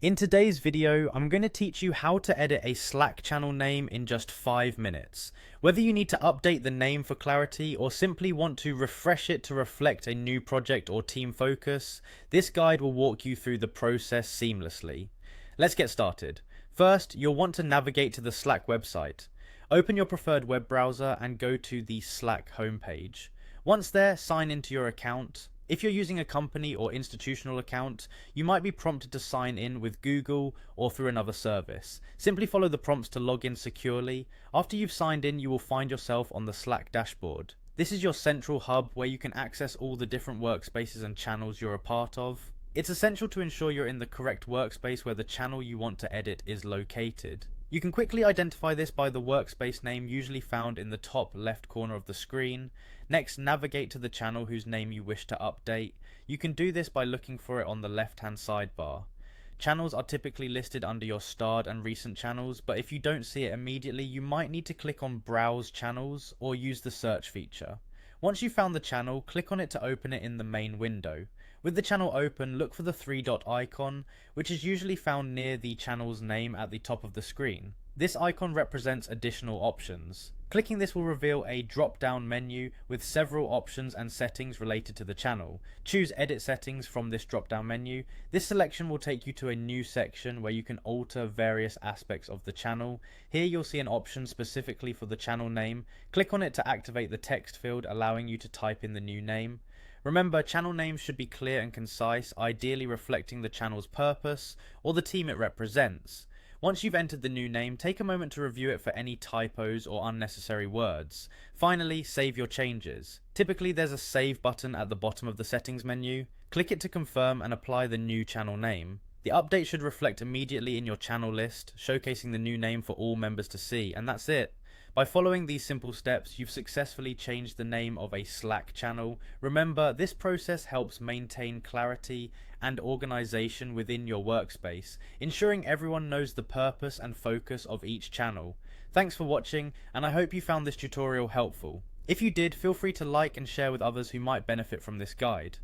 In today's video, I'm going to teach you how to edit a Slack channel name in just 5 minutes. Whether you need to update the name for clarity or simply want to refresh it to reflect a new project or team focus, this guide will walk you through the process seamlessly. Let's get started. First, you'll want to navigate to the Slack website. Open your preferred web browser and go to the Slack homepage. Once there, sign into your account. If you're using a company or institutional account, you might be prompted to sign in with Google or through another service. Simply follow the prompts to log in securely. After you've signed in, you will find yourself on the Slack dashboard. This is your central hub where you can access all the different workspaces and channels you're a part of. It's essential to ensure you're in the correct workspace where the channel you want to edit is located. You can quickly identify this by the workspace name usually found in the top left corner of the screen. Next, navigate to the channel whose name you wish to update. You can do this by looking for it on the left-hand sidebar. Channels are typically listed under your starred and recent channels, but if you don't see it immediately, you might need to click on Browse Channels or use the search feature. Once you've found the channel, click on it to open it in the main window. With the channel open, look for the three-dot icon, which is usually found near the channel's name at the top of the screen. This icon represents additional options. Clicking this will reveal a drop-down menu with several options and settings related to the channel. Choose Edit Settings from this drop-down menu. This selection will take you to a new section where you can alter various aspects of the channel. Here you'll see an option specifically for the channel name. Click on it to activate the text field, allowing you to type in the new name. Remember, channel names should be clear and concise, ideally reflecting the channel's purpose or the team it represents. Once you've entered the new name, take a moment to review it for any typos or unnecessary words. Finally, save your changes. Typically, there's a Save button at the bottom of the settings menu. Click it to confirm and apply the new channel name. The update should reflect immediately in your channel list, showcasing the new name for all members to see, and that's it. By following these simple steps, you've successfully changed the name of a Slack channel. Remember, this process helps maintain clarity and organization within your workspace, ensuring everyone knows the purpose and focus of each channel. Thanks for watching, and I hope you found this tutorial helpful. If you did, feel free to like and share with others who might benefit from this guide.